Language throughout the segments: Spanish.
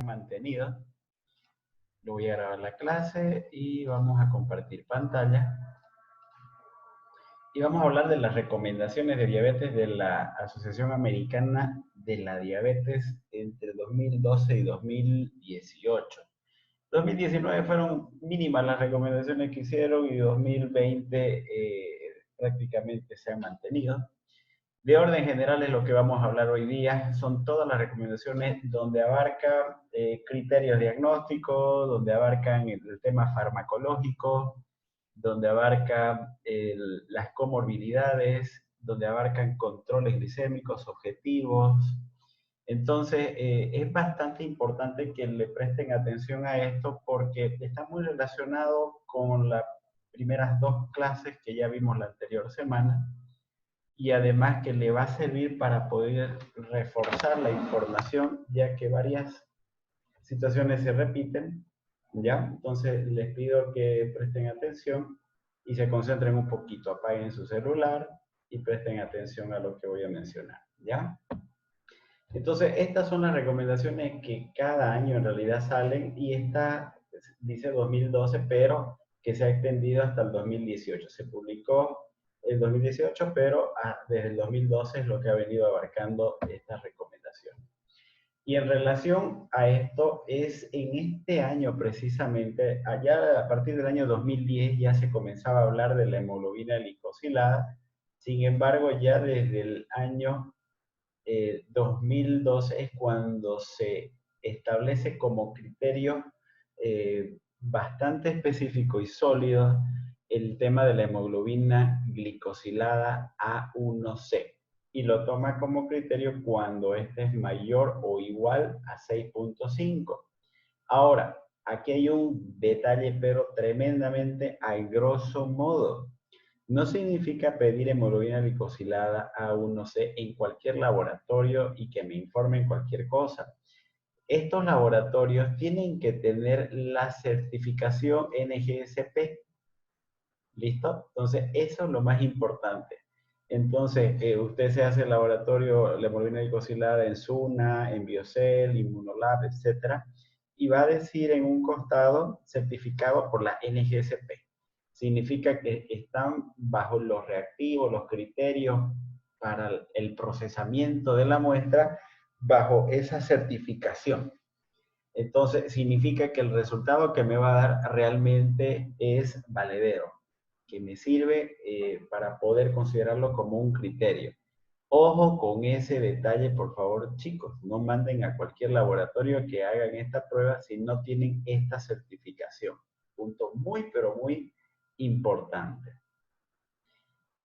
mantenido. Lo voy a grabar la clase y vamos a compartir pantalla. Y vamos a hablar de las recomendaciones de diabetes de la Asociación Americana de la Diabetes entre 2012 y 2018. 2019 fueron mínimas las recomendaciones que hicieron y 2020 prácticamente se han mantenido. De orden general es lo que vamos a hablar hoy día, son todas las recomendaciones donde abarca criterios diagnósticos, donde abarcan el tema farmacológico, donde abarca las comorbilidades, donde abarcan controles glicémicos objetivos. Entonces, es bastante importante que le presten atención a esto porque está muy relacionado con las primeras dos clases que ya vimos la anterior semana y además que le va a servir para poder reforzar la información ya que varias situaciones se repiten, ¿ya? Entonces, les pido que presten atención y se concentren un poquito, apaguen su celular y presten atención a lo que voy a mencionar, ¿ya? Entonces, estas son las recomendaciones que cada año en realidad salen y esta dice 2012, pero que se ha extendido hasta el 2018. Se publicó el 2018, pero desde el 2012 es lo que ha venido abarcando estas recomendaciones. Y en relación a esto, es en este año precisamente, allá a partir del año 2010 ya se comenzaba a hablar de la hemoglobina glicosilada. Sin embargo, ya desde el año 2012 es cuando se establece como criterio bastante específico y sólido el tema de la hemoglobina glicosilada A1C y lo toma como criterio cuando este es mayor o igual a 6.5. Ahora, aquí hay un detalle, pero tremendamente a grosso modo. No significa pedir hemoglobina glicosilada A1C en cualquier laboratorio y que me informen cualquier cosa. Estos laboratorios tienen que tener la certificación NGSP. ¿Listo? Entonces, eso es lo más importante. Entonces, usted se hace el laboratorio, la hemoglobina glicosilada en SUNA, en Biocell, Immunolab, etc. Y va a decir en un costado certificado por la NGSP. Significa que están bajo los reactivos, los criterios para el procesamiento de la muestra bajo esa certificación. Entonces, significa que el resultado que me va a dar realmente es valedero, que me sirve para poder considerarlo como un criterio. Ojo con ese detalle, por favor, chicos. No manden a cualquier laboratorio que hagan esta prueba si no tienen esta certificación. Punto muy, pero muy importante.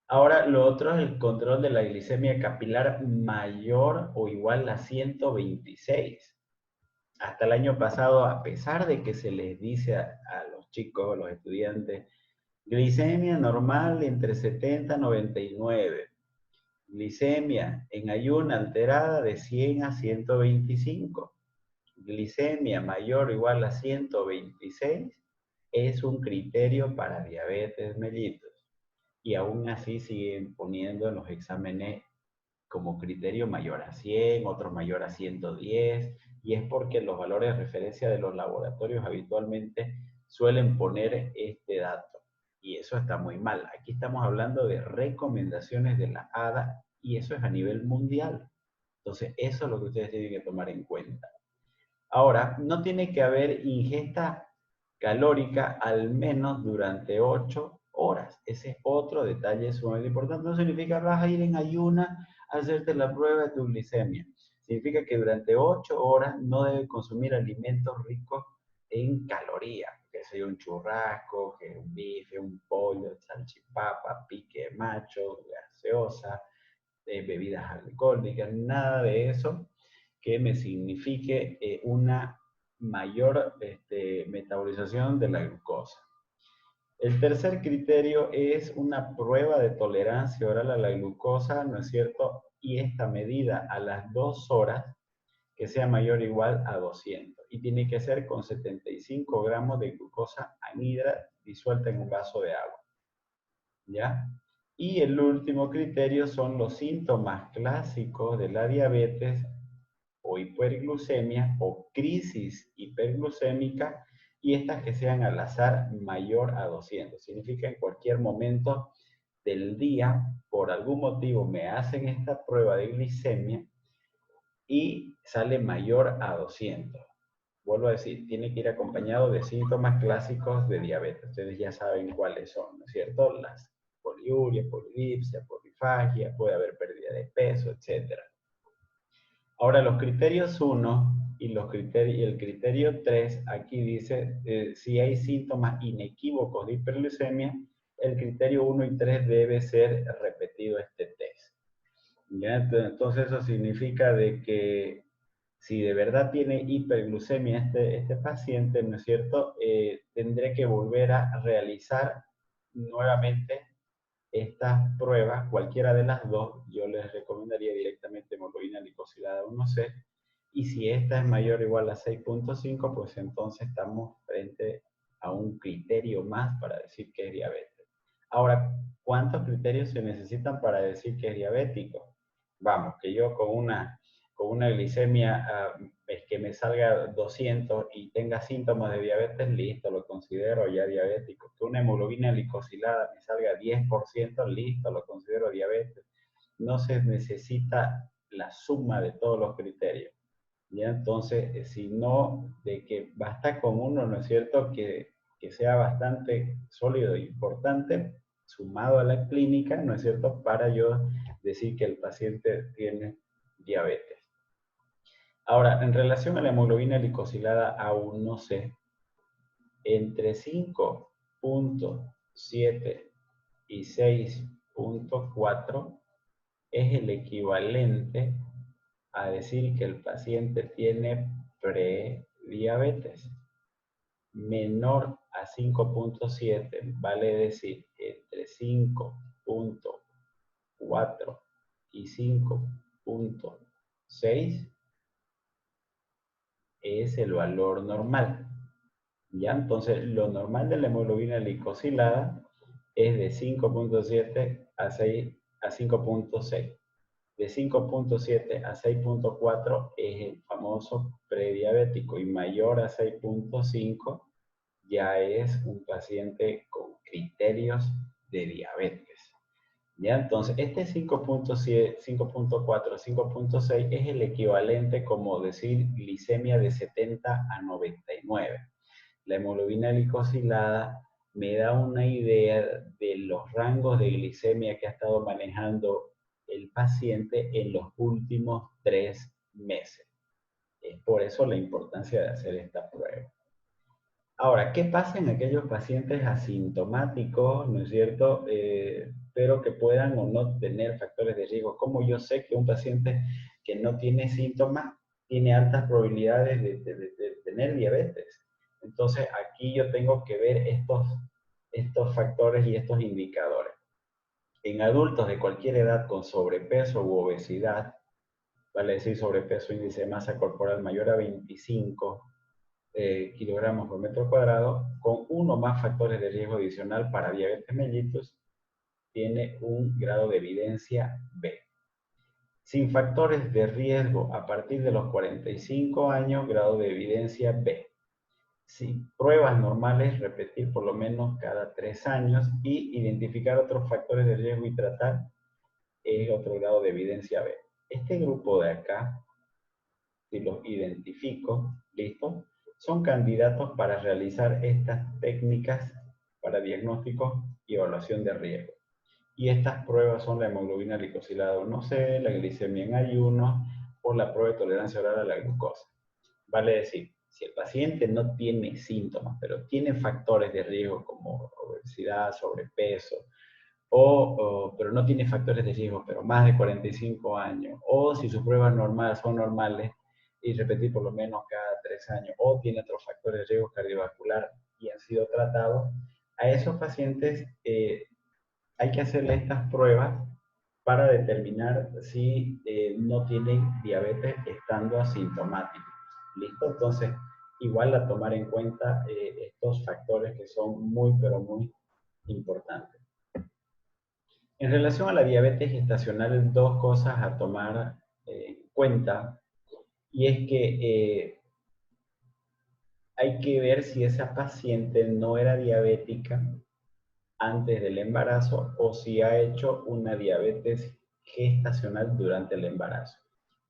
Ahora, lo otro es el control de la glicemia capilar mayor o igual a 126. Hasta el año pasado, a pesar de que se les dice a los chicos, a los estudiantes, glicemia normal entre 70 y 99, glicemia en ayuna alterada de 100 a 125, glicemia mayor o igual a 126, es un criterio para diabetes mellitus. Y aún así siguen poniendo en los exámenes como criterio mayor a 100, otro mayor a 110, y es porque los valores de referencia de los laboratorios habitualmente suelen poner este dato, y eso está muy mal. Aquí estamos hablando de recomendaciones de la ADA, y eso es a nivel mundial. Entonces, eso es lo que ustedes tienen que tomar en cuenta. Ahora, no tiene que haber ingesta calórica al menos durante 8 horas. Ese es otro detalle sumamente importante. No significa vas a ir en ayuna a hacerte la prueba de tu glicemia. Significa que durante 8 horas no debes consumir alimentos ricos en calorías. Que sea un churrasco, que un bife, un pollo, salchipapa, pique macho, gaseosa, bebidas alcohólicas, nada de eso que me signifique una mayor metabolización de la glucosa. El tercer criterio es una prueba de tolerancia oral a la glucosa, ¿no es cierto? Y esta medida a las 2 horas que sea mayor o igual a 200. Y tiene que ser con 75 gramos de glucosa anhidra disuelta en un vaso de agua. ¿Ya? Y el último criterio son los síntomas clásicos de la diabetes o hiperglucemia o crisis hiperglucémica, y estas que sean al azar mayor a 200. Significa en cualquier momento del día, por algún motivo me hacen esta prueba de glicemia y sale mayor a 200. Vuelvo a decir, tiene que ir acompañado de síntomas clásicos de diabetes. Ustedes ya saben cuáles son, ¿no es cierto? Las poliuria, polidipsia, polifagia, puede haber pérdida de peso, etc. Ahora, los criterios 1 y el criterio 3, aquí dice, si hay síntomas inequívocos de hiperglucemia, el criterio 1 y 3 debe ser repetido este test. ¿Ya? Entonces eso significa de que si de verdad tiene hiperglucemia este paciente, ¿no es cierto? Tendré que volver a realizar nuevamente estas pruebas, cualquiera de las dos. Yo les recomendaría directamente hemoglobina glicosilada 1C, y si esta es mayor o igual a 6.5, pues entonces estamos frente a un criterio más para decir que es diabetes. Ahora, ¿cuántos criterios se necesitan para decir que es diabético? Vamos, que yo con una glicemia es que me salga 200 y tenga síntomas de diabetes, listo, lo considero ya diabético. Que una hemoglobina glicosilada me salga 10%, listo, lo considero diabetes. No se necesita la suma de todos los criterios. ¿Ya? Entonces, si no, de que basta con uno, ¿no es cierto?, que sea bastante sólido e importante, sumado a la clínica, ¿no es cierto?, para yo decir que el paciente tiene diabetes. Ahora, en relación a la hemoglobina glicosilada A1C, entre 5.7 y 6.4 es el equivalente a decir que el paciente tiene prediabetes. Menor a 5.7, vale decir, entre 5.4 y 5.6 es el valor normal. ¿Ya? Entonces, lo normal de la hemoglobina glicosilada es de 5.7 a 5.6. De 5.7 a 6.4 es el famoso prediabético, y mayor a 6.5 ya es un paciente con criterios de diabetes. ¿Ya? Entonces, este 5.7, 5.4, 5.6 es el equivalente, como decir, glicemia de 70 a 99. La hemoglobina glicosilada me da una idea de los rangos de glicemia que ha estado manejando el paciente en los últimos 3 meses. Es por eso la importancia de hacer esta prueba. Ahora, ¿qué pasa en aquellos pacientes asintomáticos, ¿no es cierto?, pero que puedan o no tener factores de riesgo? ¿Cómo yo sé que un paciente que no tiene síntomas tiene altas probabilidades de tener diabetes? Entonces, aquí yo tengo que ver estos factores y estos indicadores. En adultos de cualquier edad con sobrepeso u obesidad, vale decir sobrepeso, índice de masa corporal mayor a 25 kilogramos por metro cuadrado, con uno o más factores de riesgo adicional para diabetes mellitus, tiene un grado de evidencia B. Sin factores de riesgo a partir de los 45 años, grado de evidencia B. Si pruebas normales, repetir por lo menos cada 3 años, y identificar otros factores de riesgo y tratar, es otro grado de evidencia B. Este grupo de acá, si los identifico, ¿listo?, son candidatos para realizar estas técnicas para diagnóstico y evaluación de riesgo. Y estas pruebas son la hemoglobina glicosilada 1C, la glicemia en ayuno, o la prueba de tolerancia oral a la glucosa. Vale decir, si el paciente no tiene síntomas, pero tiene factores de riesgo como obesidad, sobrepeso, pero no tiene factores de riesgo, pero más de 45 años, o si sus pruebas normales son normales, y repetir por lo menos cada 3 años, o tiene otros factores de riesgo cardiovascular y han sido tratados, a esos pacientes hay que hacerle estas pruebas para determinar si no tienen diabetes estando asintomáticos. ¿Listo? Entonces, igual a tomar en cuenta estos factores que son muy, pero muy importantes. En relación a la diabetes gestacional, dos cosas a tomar en cuenta. Y es que hay que ver si esa paciente no era diabética antes del embarazo o si ha hecho una diabetes gestacional durante el embarazo.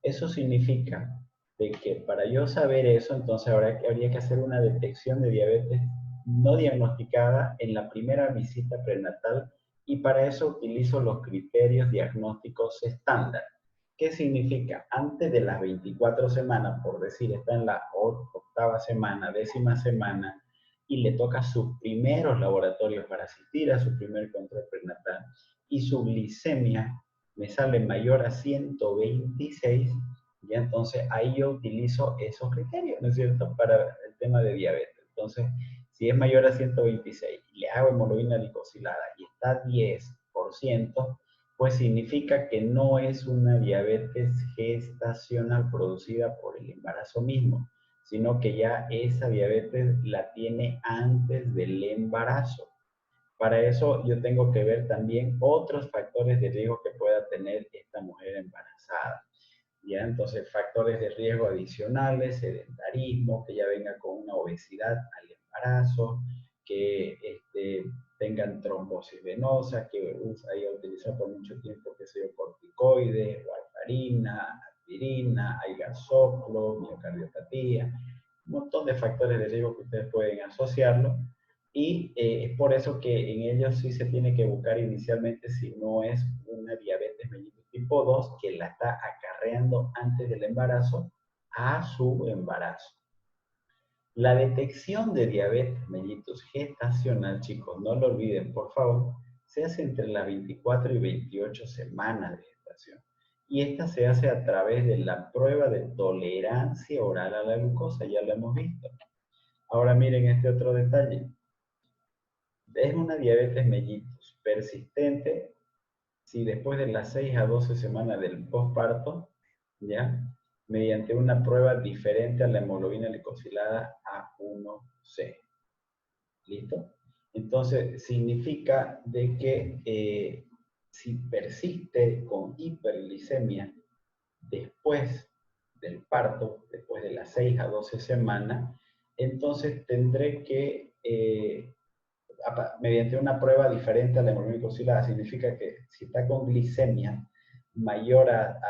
Eso significa de que para yo saber eso, entonces habría que hacer una detección de diabetes no diagnosticada en la primera visita prenatal y para eso utilizo los criterios diagnósticos estándar. ¿Qué significa? Antes de las 24 semanas, por decir, está en la octava semana, décima semana, y le toca sus primeros laboratorios para asistir a su primer control prenatal, y su glicemia me sale mayor a 126, ya entonces ahí yo utilizo esos criterios, ¿no es cierto?, para el tema de diabetes. Entonces, si es mayor a 126 y le hago hemoglobina glicosilada y está a 10%, pues significa que no es una diabetes gestacional producida por el embarazo mismo, sino que ya esa diabetes la tiene antes del embarazo. Para eso yo tengo que ver también otros factores de riesgo que pueda tener esta mujer embarazada. ¿Ya? Entonces, factores de riesgo adicionales, sedentarismo, que ya venga con una obesidad al embarazo, que tengan trombosis venosa, que haya utilizado por mucho tiempo, que sea corticoides, warfarina, aspirina, hay gasoplo, miocardiopatía, un montón de factores de riesgo que ustedes pueden asociarlo. Y es por eso que en ellos sí se tiene que buscar inicialmente si no es una diabetes mellitus tipo 2 que la está acarreando antes del embarazo a su embarazo. La detección de diabetes mellitus gestacional, chicos, no lo olviden, por favor, se hace entre las 24 y 28 semanas de gestación. Y esta se hace a través de la prueba de tolerancia oral a la glucosa, ya lo hemos visto. Ahora miren este otro detalle. Es una diabetes mellitus persistente si después de las 6 a 12 semanas del posparto, ¿ya? Mediante una prueba diferente a la hemoglobina glicosilada A1C. ¿Listo? Entonces, significa de que si persiste con hiperglicemia después del parto, después de las 6 a 12 semanas, entonces tendré que mediante una prueba diferente a la hemoglobina glicosilada, significa que si está con glicemia mayor a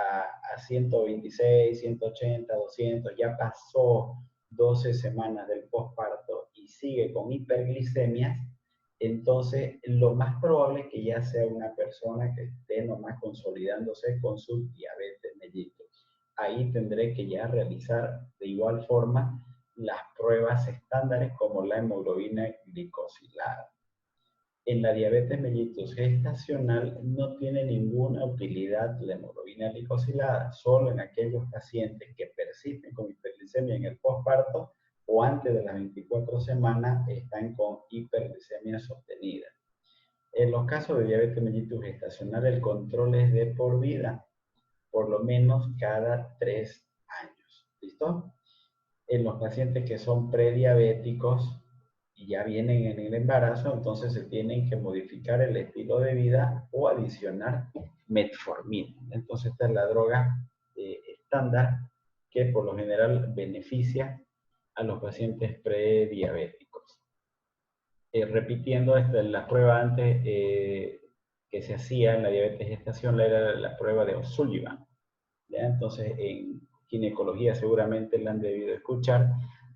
126, 180, 200, ya pasó 12 semanas del posparto y sigue con hiperglicemias, entonces lo más probable es que ya sea una persona que esté nomás consolidándose con su diabetes mellitus. Ahí tendré que ya realizar de igual forma las pruebas estándares como la hemoglobina glicosilada. En la diabetes mellitus gestacional no tiene ninguna utilidad la hemoglobina glicosilada, solo en aquellos pacientes que persisten con hiperglicemia en el posparto o antes de las 24 semanas están con hiperglicemia sostenida. En los casos de diabetes mellitus gestacional el control es de por vida, por lo menos cada 3 años. ¿Listo? En los pacientes que son prediabéticos y ya vienen en el embarazo, entonces se tienen que modificar el estilo de vida o adicionar metformina. Entonces esta es la droga estándar que por lo general beneficia a los pacientes prediabéticos. Repitiendo, la prueba antes que se hacía en la diabetes gestacional era la prueba de O'Sullivan. ¿Ya? Entonces, en ginecología seguramente la han debido escuchar,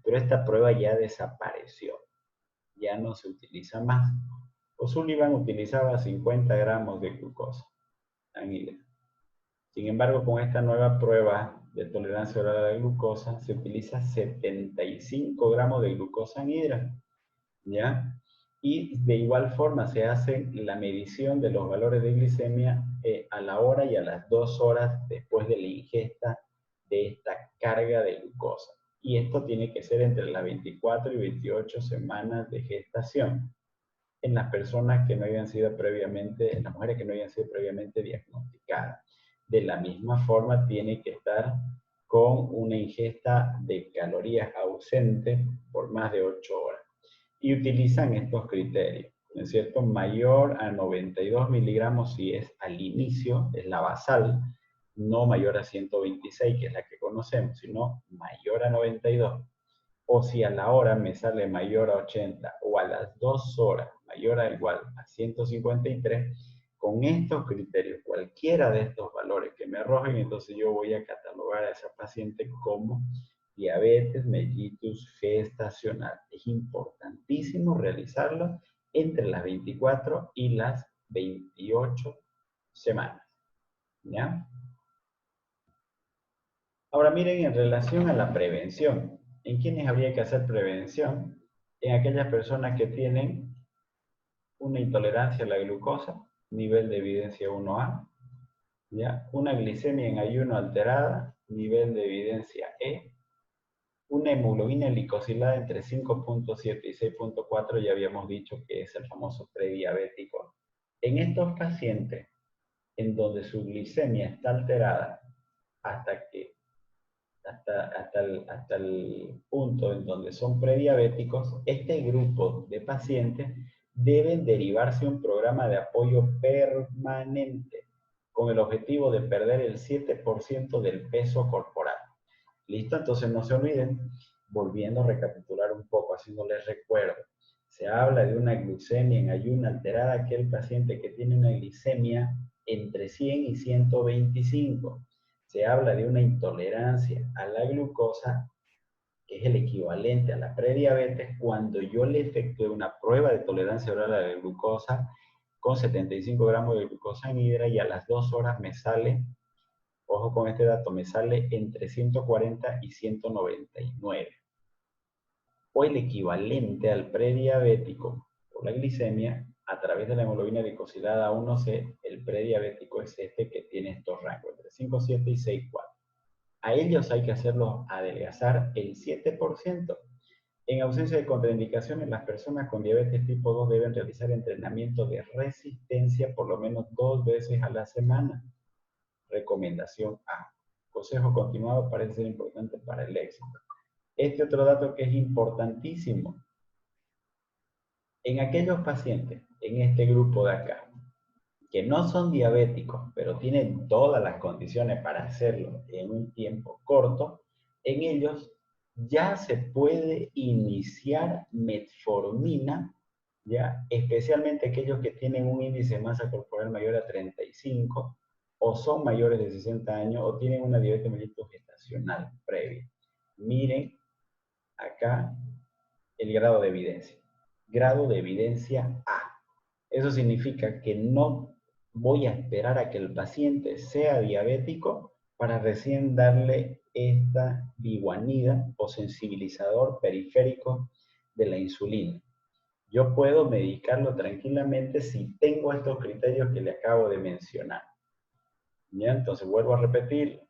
pero esta prueba ya desapareció, ya no se utiliza más. O'Sullivan utilizaba 50 gramos de glucosa anhidra. Sin embargo, con esta nueva prueba de tolerancia oral a la glucosa, se utiliza 75 gramos de glucosa anhidra, ¿ya? Y de igual forma se hace la medición de los valores de glicemia a la hora y a las 2 horas después de la ingesta de esta carga de glucosa. Y esto tiene que ser entre las 24 y 28 semanas de gestación en las personas que no hayan sido previamente, en las mujeres que no hayan sido previamente diagnosticadas. De la misma forma tiene que estar con una ingesta de calorías ausente por más de 8 horas. Y utilizan estos criterios, ¿no es cierto? Mayor a 92 miligramos si es al inicio, es la basal, no mayor a 126, que es la que conocemos, sino mayor a 92. O si a la hora me sale mayor a 80 o a las 2 horas mayor a igual a 153, con estos criterios, cualquiera de estos valores que me arrojen, entonces yo voy a catalogar a esa paciente como diabetes mellitus gestacional. Es importantísimo realizarlo entre las 24 y las 28 semanas. ¿Ya? Ahora miren, en relación a la prevención, ¿en quiénes habría que hacer prevención? En aquellas personas que tienen una intolerancia a la glucosa, nivel de evidencia 1A, ¿ya? Una glicemia en ayuno alterada, nivel de evidencia E, una hemoglobina glicosilada entre 5.7 y 6.4, ya habíamos dicho que es el famoso prediabético. En estos pacientes, en donde su glicemia está alterada hasta el punto en donde son prediabéticos, este grupo de pacientes deben derivarse a un programa de apoyo permanente con el objetivo de perder el 7% del peso corporal. ¿Listo? Entonces no se olviden, volviendo a recapitular un poco, haciéndoles recuerdo. Se habla de una glucemia en ayuno alterada, aquel paciente que tiene una glicemia entre 100 y 125. Se habla de una intolerancia a la glucosa, que es el equivalente a la prediabetes, cuando yo le efectué una prueba de tolerancia oral a la glucosa con 75 gramos de glucosa en hidra y a las 2 horas me sale, ojo con este dato, me sale entre 140 y 199. O el equivalente al prediabético por la glicemia a través de la hemoglobina glicosilada A1C, el prediabético es este que tiene estos rangos entre 5,7 y 6,4. A ellos hay que hacerlos adelgazar el 7%. En ausencia de contraindicaciones, las personas con diabetes tipo 2 deben realizar entrenamiento de resistencia por lo menos 2 veces a la semana. Recomendación A. Consejo continuado parece ser importante para el éxito. Este otro dato que es importantísimo. En aquellos pacientes, en este grupo de acá, que no son diabéticos, pero tienen todas las condiciones para hacerlo en un tiempo corto, en ellos ya se puede iniciar metformina, ¿ya? Especialmente aquellos que tienen un índice de masa corporal mayor a 35, o son mayores de 60 años, o tienen una diabetes mellitus gestacional previa. Miren acá el grado de evidencia. Grado de evidencia A. Eso significa que no voy a esperar a que el paciente sea diabético para recién darle esta biguanida o sensibilizador periférico de la insulina. Yo puedo medicarlo tranquilamente si tengo estos criterios que le acabo de mencionar. ¿Ya? Entonces vuelvo a repetir,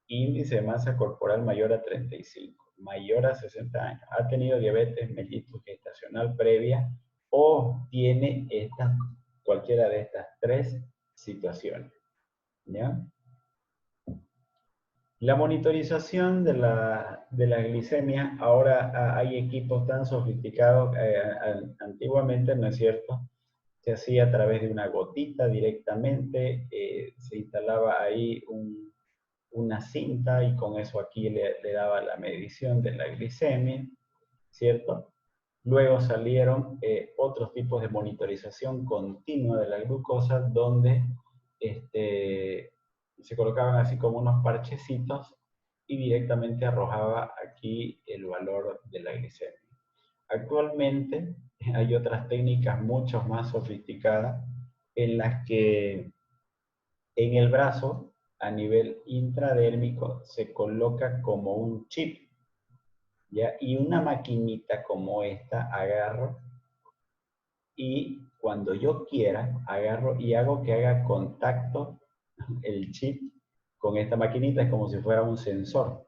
índice de masa corporal mayor a 35, mayor a 60 años, ha tenido diabetes mellitus gestacional previa o tiene cualquiera de estas 3 situaciones. ¿Ya? La monitorización de la glicemia, ahora hay equipos tan sofisticados, antiguamente, ¿no es cierto?, se hacía a través de una gotita directamente, se instalaba ahí una cinta y con eso aquí le daba la medición de la glicemia, ¿cierto? Luego salieron otros tipos de monitorización continua de la glucosa donde se colocaban así como unos parchecitos y directamente arrojaba aquí el valor de la glicemia. Actualmente hay otras técnicas mucho más sofisticadas en las que en el brazo, a nivel intradérmico, se coloca como un chip, ¿ya? Y una maquinita como esta agarro y cuando yo quiera agarro y hago que haga contacto el chip con esta maquinita, es como si fuera un sensor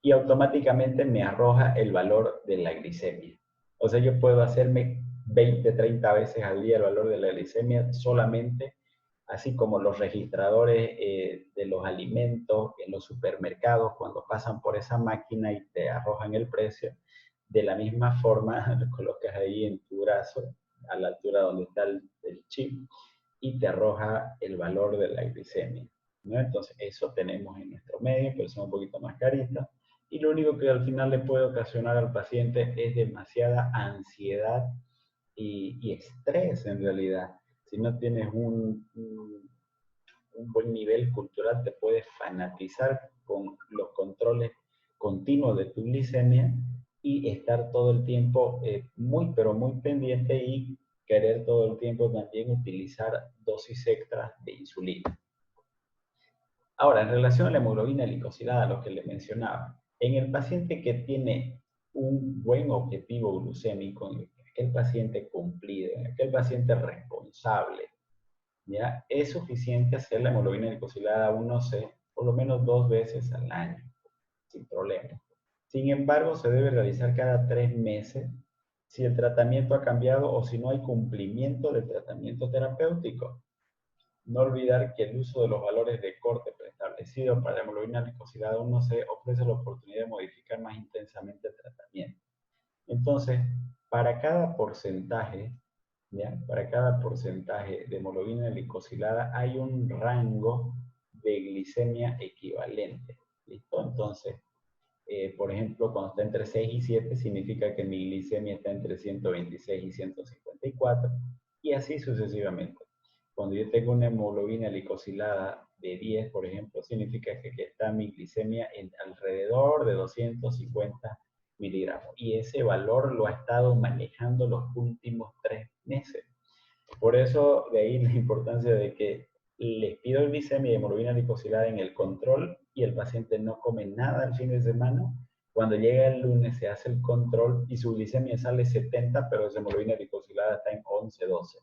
y automáticamente me arroja el valor de la glicemia. O sea, yo puedo hacerme 20, 30 veces al día el valor de la glicemia solamente, así como los registradores de los alimentos en los supermercados, cuando pasan por esa máquina y te arrojan el precio, de la misma forma lo colocas ahí en tu brazo, a la altura donde está el chip, y te arroja el valor de la glicemia. ¿no? Entonces, eso tenemos en nuestro medio, pero son un poquito más caritas. Y lo único que al final le puede ocasionar al paciente es demasiada ansiedad y estrés en realidad. Si no tienes un buen nivel cultural, te puedes fanatizar con los controles continuos de tu glicemia y estar todo el tiempo muy, pero muy pendiente y querer todo el tiempo también utilizar dosis extras de insulina. Ahora, en relación a la hemoglobina glicosilada, lo que le mencionaba, en el paciente que tiene un buen objetivo glucémico, en aquel paciente cumplido, en aquel paciente responsable, ¿ya? Es suficiente hacer la hemoglobina glicosilada 1C por lo menos 2 veces al año, sin problema. Sin embargo, se debe realizar cada 3 meses si el tratamiento ha cambiado o si no hay cumplimiento del tratamiento terapéutico. No olvidar que el uso de los valores de corte preestablecidos para la hemoglobina glicosilada 1C ofrece la oportunidad de modificar más intensamente el tratamiento. Entonces, para cada porcentaje, ¿ya? Para cada porcentaje de hemoglobina glicosilada hay un rango de glicemia equivalente. ¿Listo? Entonces, por ejemplo, cuando está entre 6 y 7, significa que mi glicemia está entre 126 y 154, y así sucesivamente. Cuando yo tengo una hemoglobina glicosilada de 10, por ejemplo, significa que está mi glicemia en alrededor de 250 miligramos. Y ese valor lo ha estado manejando los últimos 3 meses. Por eso, de ahí la importancia de que les pido glicemia y hemoglobina glicosilada en el control y el paciente no come nada el fin de semana. Cuando llega el lunes se hace el control y su glicemia sale 70, pero su hemoglobina glicosilada está en 11, 12.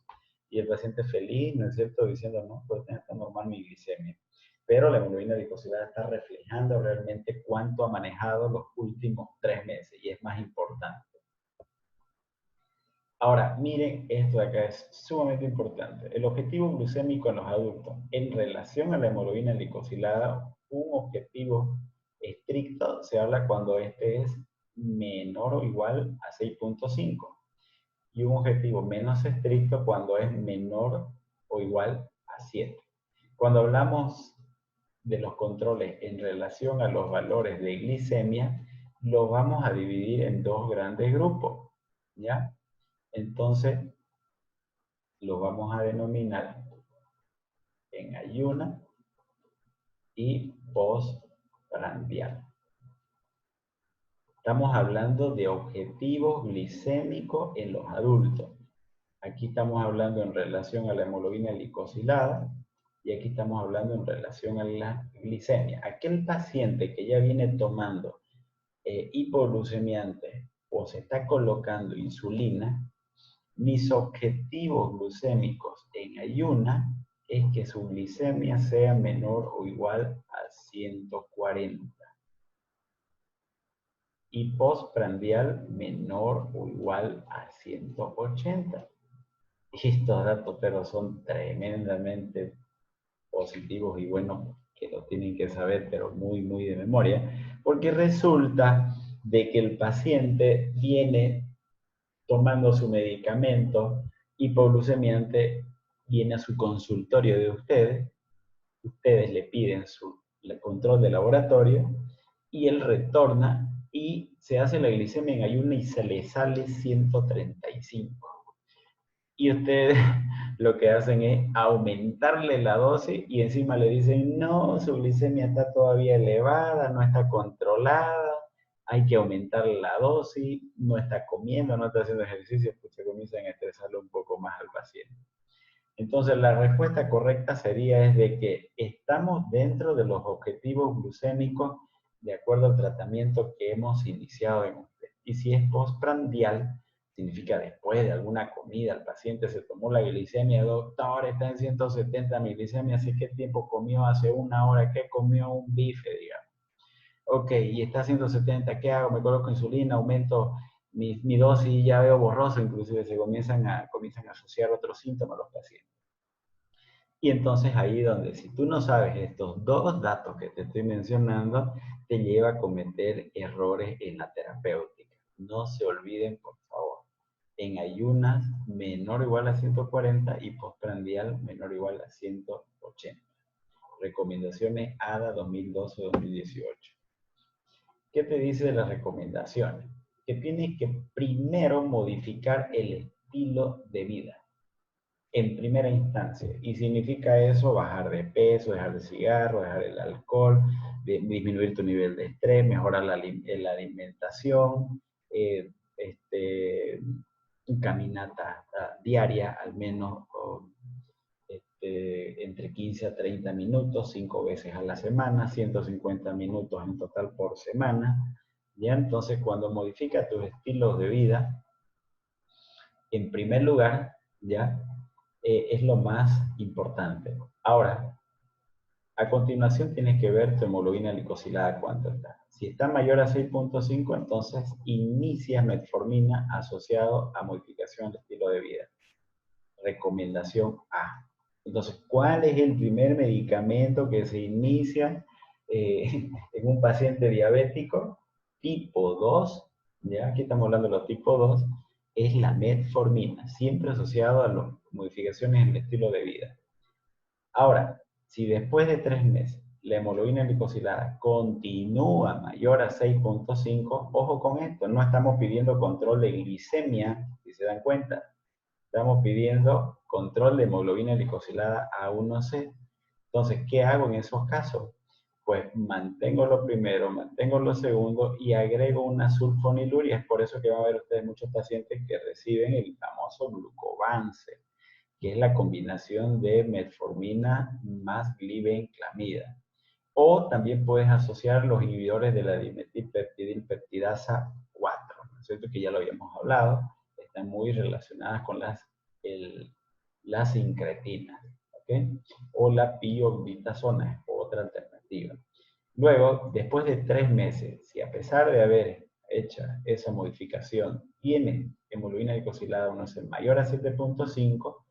Y el paciente feliz, ¿no es cierto?, diciendo, no, pues está normal mi glicemia. Pero la hemoglobina glicosilada está reflejando realmente cuánto ha manejado los últimos 3 meses y es más importante. Ahora, miren, esto de acá es sumamente importante. El objetivo glucémico en los adultos en relación a la hemoglobina glicosilada, un objetivo estricto se habla cuando este es menor o igual a 6.5 y un objetivo menos estricto cuando es menor o igual a 7. Cuando hablamos de los controles en relación a los valores de glicemia, los vamos a dividir en dos grandes grupos, ¿ya? Entonces, lo vamos a denominar en ayuna y postprandial. Estamos hablando de objetivos glicémicos en los adultos. Aquí estamos hablando en relación a la hemoglobina glicosilada y aquí estamos hablando en relación a la glicemia. Aquel paciente que ya viene tomando hipoglucemiante o se está colocando insulina, mis objetivos glucémicos en ayuna es que su glicemia sea menor o igual a 140 y postprandial menor o igual a 180. Estos datos, pero son tremendamente positivos y buenos que lo tienen que saber, pero muy, muy de memoria, porque resulta de que el paciente viene tomando su medicamento hipoglucemiante, viene a su consultorio de ustedes le piden el control de laboratorio y él retorna y se hace la glicemia en ayuno y se le sale 135. Y ustedes lo que hacen es aumentarle la dosis y encima le dicen, no, su glicemia está todavía elevada, no está controlada, hay que aumentarle la dosis, no está comiendo, no está haciendo ejercicio, pues se comienzan a estresarlo un poco más al paciente. Entonces, la respuesta correcta sería es de que estamos dentro de los objetivos glucémicos de acuerdo al tratamiento que hemos iniciado en usted. Y si es postprandial, significa después de alguna comida, el paciente se tomó la glicemia, doctor, está en 170 mi glicemia, ¿así qué tiempo comió? Hace una hora, ¿qué comió? Un bife, digamos. Ok, y está a 170, ¿qué hago? Me coloco insulina, aumento mi dosis y ya veo borroso, inclusive se comienzan a asociar otros síntomas a los pacientes. Y entonces ahí donde si tú no sabes estos dos datos que te estoy mencionando, te lleva a cometer errores en la terapéutica. No se olviden, por favor. En ayunas, menor o igual a 140 y postprandial, menor o igual a 180. Recomendaciones ADA 2012-2018. ¿Qué te dice de las recomendaciones? Que tienes que primero modificar el estilo de vida en primera instancia. Y significa eso bajar de peso, dejar de cigarro, dejar el alcohol, disminuir tu nivel de estrés, mejorar la alimentación, caminata diaria al menos entre 15 a 30 minutos, 5 veces a la semana, 150 minutos en total por semana. ¿Ya? Entonces, cuando modifica tus estilos de vida, en primer lugar, ¿ya? Es lo más importante. Ahora, a continuación tienes que ver tu hemoglobina glicosilada cuánto está. Si está mayor a 6.5, entonces inicia metformina asociado a modificación del estilo de vida. Recomendación A. Entonces, ¿cuál es el primer medicamento que se inicia en un paciente diabético tipo 2? ¿Ya? Aquí estamos hablando de los tipo 2. Es la metformina, siempre asociado a las modificaciones en el estilo de vida. Ahora, si después de 3 meses la hemoglobina glicosilada continúa mayor a 6.5, ojo con esto, no estamos pidiendo control de glicemia, si se dan cuenta. Estamos pidiendo control de hemoglobina glicosilada A1C. Entonces, ¿qué hago en esos casos? Pues mantengo lo primero, mantengo lo segundo y agrego una sulfoniluria. Es por eso que van a ver ustedes muchos pacientes que reciben el famoso glucovance, que es la combinación de metformina más glibenclamida. O también puedes asociar los inhibidores de la dimetilpeptidilpeptidasa 4, ¿no es cierto? Que ya lo habíamos hablado, están muy relacionadas con las incretinas, ¿ok? O la pioglitazona es otra alternativa. Luego, después de 3 meses, si a pesar de haber hecho esa modificación, tiene hemoglobina glicosilada 1C mayor a 7.5,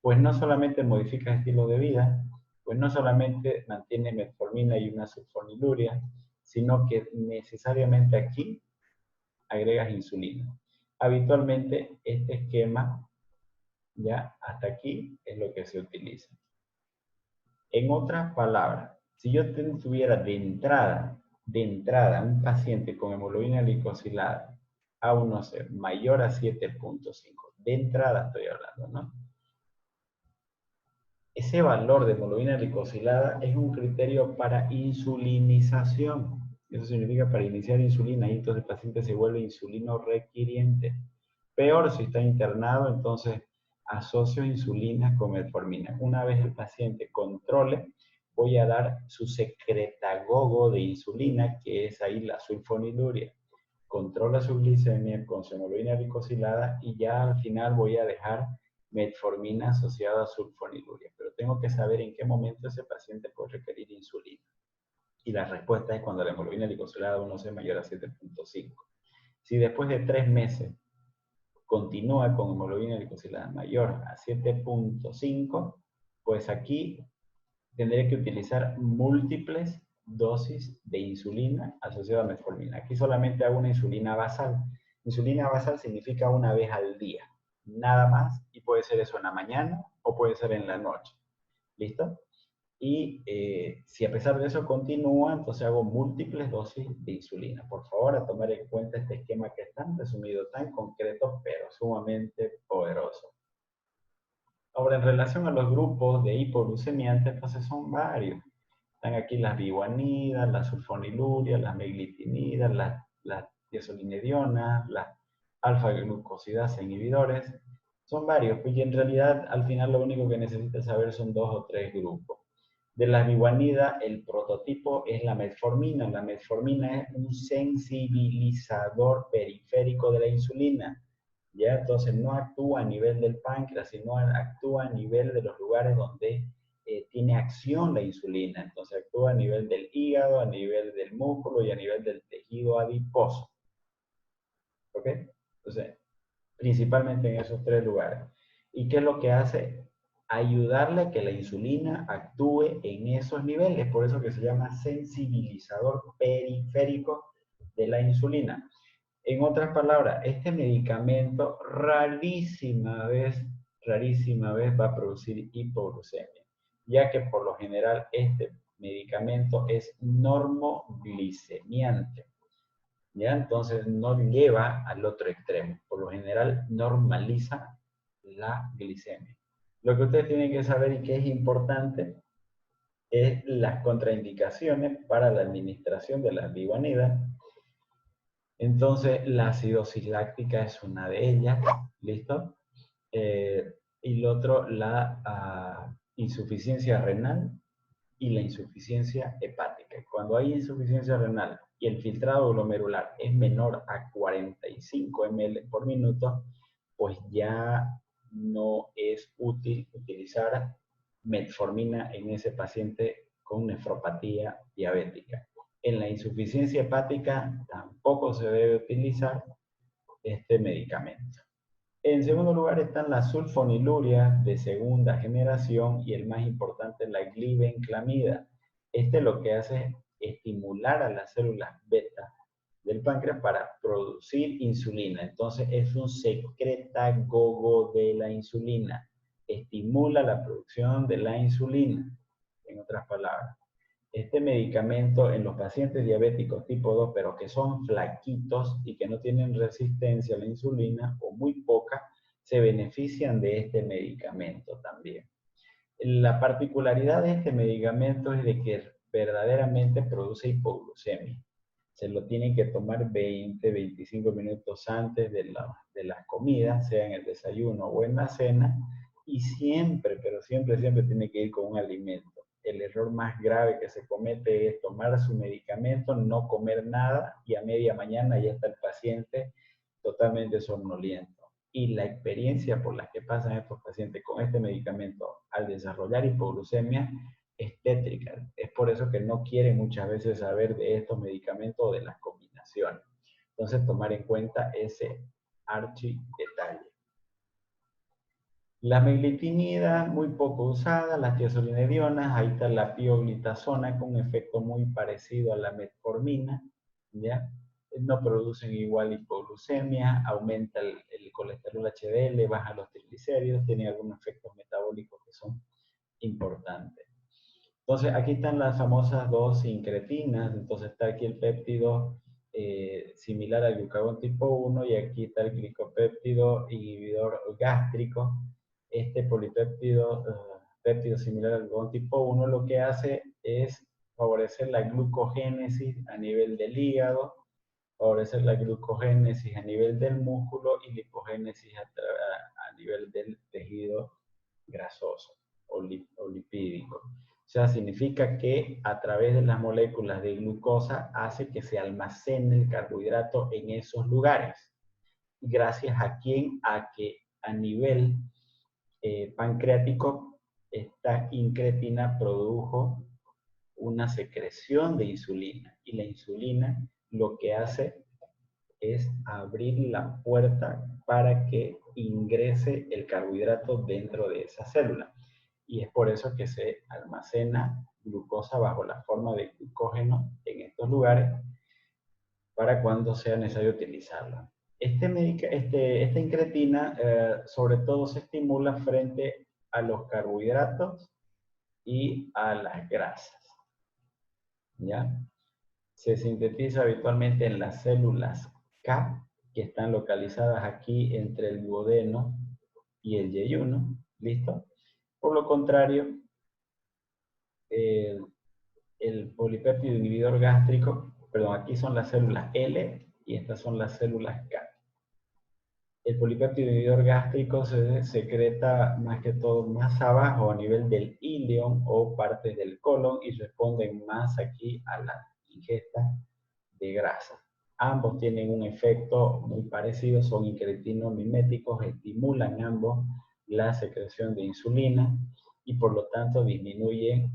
pues no solamente modifica estilo de vida, pues no solamente mantiene metformina y una sulfoniluria, sino que necesariamente aquí agregas insulina. Habitualmente este esquema, ya hasta aquí, es lo que se utiliza. En otras palabras, si yo tuviera de entrada un paciente con hemoglobina glicosilada A1C mayor a 7.5, de entrada estoy hablando, ¿no? Ese valor de hemoglobina glicosilada es un criterio para insulinización. Eso significa para iniciar insulina y entonces el paciente se vuelve insulino requiriente. Peor si está internado, entonces asocio insulina con metformina. Una vez el paciente controle, voy a dar su secretagogo de insulina, que es ahí la sulfoniluria. Controla su glicemia con su hemoglobina glicosilada y ya al final voy a dejar metformina asociada a sulfoniluria. Pero tengo que saber en qué momento ese paciente puede requerir insulina. Y la respuesta es cuando la hemoglobina glicosilada 1C mayor a 7.5. Si después de 3 meses continúa con hemoglobina glicosilada mayor a 7.5, pues aquí tendré que utilizar múltiples dosis de insulina asociada a metformina. Aquí solamente hago una insulina basal. Insulina basal significa una vez al día, nada más, y puede ser eso en la mañana o puede ser en la noche. ¿Listo? Y si a pesar de eso continúa, entonces hago múltiples dosis de insulina. Por favor, a tomar en cuenta este esquema que es tan resumido, tan concreto, pero sumamente poderoso. Ahora, en relación a los grupos de hipoglucemia, entonces son varios. Están aquí las biguanidas, las sulfonilurias, las meglitinidas, las diazolinedionas, las alfa-glucosidasa inhibidores. Son varios, pues, y en realidad al final lo único que necesitas saber son 2 o 3 grupos. De la biguanida, el prototipo es la metformina. La metformina es un sensibilizador periférico de la insulina. ¿Ya? Entonces no actúa a nivel del páncreas, sino actúa a nivel de los lugares donde tiene acción la insulina. Entonces actúa a nivel del hígado, a nivel del músculo y a nivel del tejido adiposo. ¿Ok? Entonces, principalmente en esos 3 lugares. ¿Y qué es lo que hace? Ayudarle a que la insulina actúe en esos niveles. Por eso que se llama sensibilizador periférico de la insulina. En otras palabras, este medicamento rarísima vez va a producir hipoglucemia. ya que por lo general este medicamento es normoglicemiante. ¿Ya? Entonces no lleva al otro extremo. Por lo general normaliza la glicemia. Lo que ustedes tienen que saber y que es importante es las contraindicaciones para la administración de la vivanida. Entonces la acidosis láctica es una de ellas, ¿listo? Y lo otro, la insuficiencia renal y la insuficiencia hepática. Cuando hay insuficiencia renal y el filtrado glomerular es menor a 45 ml por minuto, pues ya no es útil utilizar metformina en ese paciente con nefropatía diabética. En la insuficiencia hepática tampoco se debe utilizar este medicamento. En segundo lugar están las sulfonilurias de segunda generación y el más importante, la glibenclamida. Este lo que hace es estimular a las células beta del páncreas para producir insulina. Entonces es un secretagogo de la insulina. Estimula la producción de la insulina, en otras palabras. Este medicamento en los pacientes diabéticos tipo 2, pero que son flaquitos y que no tienen resistencia a la insulina o muy poca, se benefician de este medicamento también. La particularidad de este medicamento es de que verdaderamente produce hipoglucemia. Se lo tienen que tomar 20-25 minutos antes de las comidas, sea en el desayuno o en la cena, y siempre, pero siempre, siempre tiene que ir con un alimento. El error más grave que se comete es tomar su medicamento, no comer nada y a media mañana ya está el paciente totalmente somnoliento. Y la experiencia por la que pasan estos pacientes con este medicamento al desarrollar hipoglucemia es tétrica. Es por eso que no quieren muchas veces saber de estos medicamentos o de las combinaciones. Entonces, tomar en cuenta ese archi detalle. La meglitinida, muy poco usada, las tiazolinedionas, ahí está la pioglitazona con un efecto muy parecido a la metformina, ¿ya? No producen igual hipoglucemia, aumenta el colesterol HDL, baja los triglicéridos, tiene algunos efectos metabólicos que son importantes. Entonces, aquí están las famosas dos sincretinas, entonces está aquí el péptido similar al glucagón tipo 1 y aquí está el glicopéptido inhibidor gástrico. Este polipéptido péptido similar al glucagón tipo 1 lo que hace es favorecer la glucogénesis a nivel del hígado, favorecer la glucogénesis a nivel del músculo y lipogénesis a nivel del tejido grasoso o lipídico. O sea, significa que a través de las moléculas de glucosa hace que se almacene el carbohidrato en esos lugares. Gracias a quién? A que a nivel pancreático esta incretina produjo una secreción de insulina y la insulina lo que hace es abrir la puerta para que ingrese el carbohidrato dentro de esa célula. Y es por eso que se almacena glucosa bajo la forma de glucógeno en estos lugares para cuando sea necesario utilizarla. Esta incretina sobre todo se estimula frente a los carbohidratos y a las grasas. ¿Ya? Se sintetiza habitualmente en las células K, que están localizadas aquí entre el duodeno y el yeyuno. ¿Listo? Por lo contrario, el polipéptido inhibidor gástrico, perdón, aquí son las células L y estas son las células K. El polipéptido inhibidor gástrico se secreta más que todo más abajo a nivel del íleon o partes del colon y responden más aquí a la ingesta de grasa. Ambos tienen un efecto muy parecido, son incretinomiméticos, estimulan ambos la secreción de insulina y por lo tanto disminuyen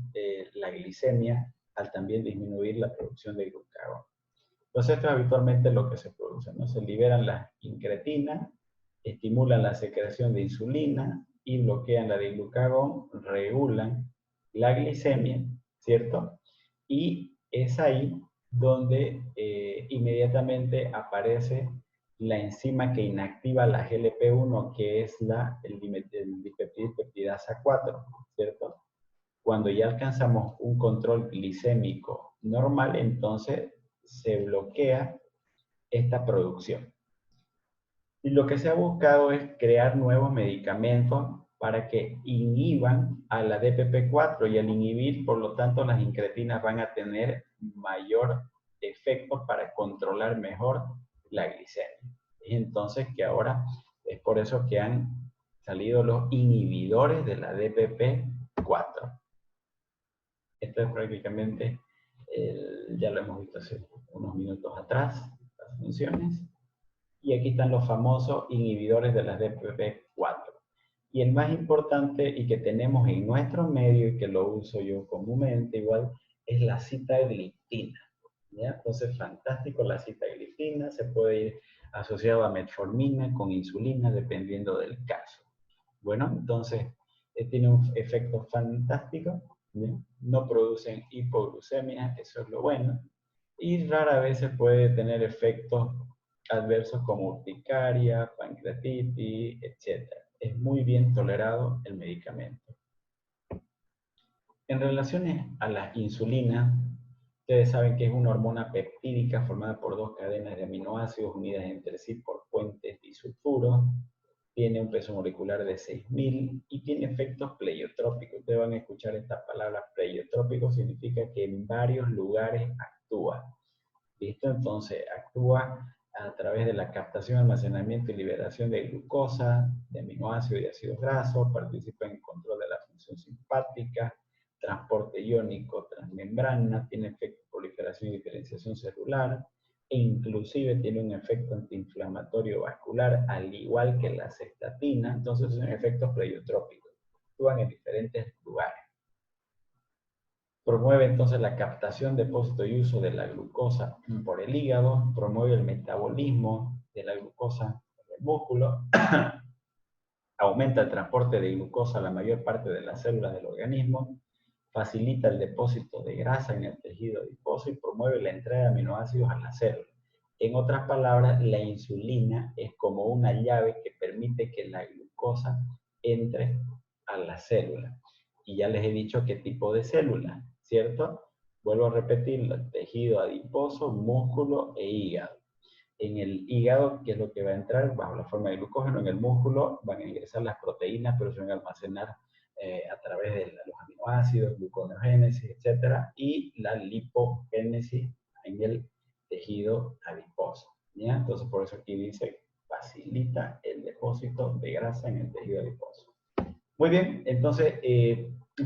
la glicemia al también disminuir la producción de glucagón. Entonces esto es habitualmente lo que se produce, ¿no? Se liberan las incretinas, estimulan la secreción de insulina y bloquean la de glucagón, regulan la glicemia, ¿cierto? Y es ahí donde inmediatamente aparece la enzima que inactiva la GLP-1, que es el dipeptidasa 4, ¿cierto? Cuando ya alcanzamos un control glicémico normal, entonces se bloquea esta producción. Y lo que se ha buscado es crear nuevos medicamentos para que inhiban a la DPP4 y al inhibir, por lo tanto, las incretinas van a tener mayor efecto para controlar mejor la glicemia. Entonces, que ahora es por eso que han salido los inhibidores de la DPP4. Esto es prácticamente, ya lo hemos visto hace unos minutos atrás, las funciones. Y aquí están los famosos inhibidores de las DPP4. Y el más importante y que tenemos en nuestro medio y que lo uso yo comúnmente igual es la sitagliptina. ¿Ya? Entonces, fantástico la sitagliptina, se puede ir asociado a metformina con insulina dependiendo del caso. Bueno, entonces tiene un efecto fantástico, ¿ya? No producen hipoglucemia, eso es lo bueno, y rara vez se puede tener efectos adversos como urticaria, pancreatitis, etc. Es muy bien tolerado el medicamento. En relación a la insulina, ustedes saben que es una hormona peptídica formada por dos cadenas de aminoácidos unidas entre sí por puentes disulfuros. Tiene un peso molecular de 6.000 y tiene efectos pleiotrópicos. Ustedes van a escuchar esta palabra pleiotrópico, significa que en varios lugares actúa. ¿Listo? Entonces actúa a través de la captación, almacenamiento y liberación de glucosa, de aminoácidos y ácidos grasos, participa en el control de la función simpática, transporte iónico transmembrana, tiene efecto de proliferación y diferenciación celular, e inclusive tiene un efecto antiinflamatorio vascular, al igual que la cestatina. Entonces son efectos pleiotrópicos, actúan en diferentes lugares. Promueve entonces la captación, depósito y uso de la glucosa por el hígado, promueve el metabolismo de la glucosa en el músculo, aumenta el transporte de glucosa a la mayor parte de las células del organismo, facilita el depósito de grasa en el tejido adiposo y promueve la entrada de aminoácidos a la célula. En otras palabras, la insulina es como una llave que permite que la glucosa entre a la célula. Y ya les he dicho qué tipo de célula, ¿cierto? Vuelvo a repetir, el tejido adiposo, músculo e hígado. En el hígado, ¿qué es lo que va a entrar? Bajo la forma de glucógeno. En el músculo van a ingresar las proteínas, pero se van a almacenar a través de los aminoácidos, gluconeogénesis, etc. Y la lipogénesis en el tejido adiposo. ¿Ya? Entonces, por eso aquí dice, facilita el depósito de grasa en el tejido adiposo. Muy bien, entonces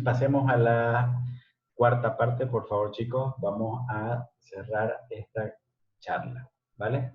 pasemos a la cuarta parte, por favor, chicos. Vamos a cerrar esta charla, ¿vale?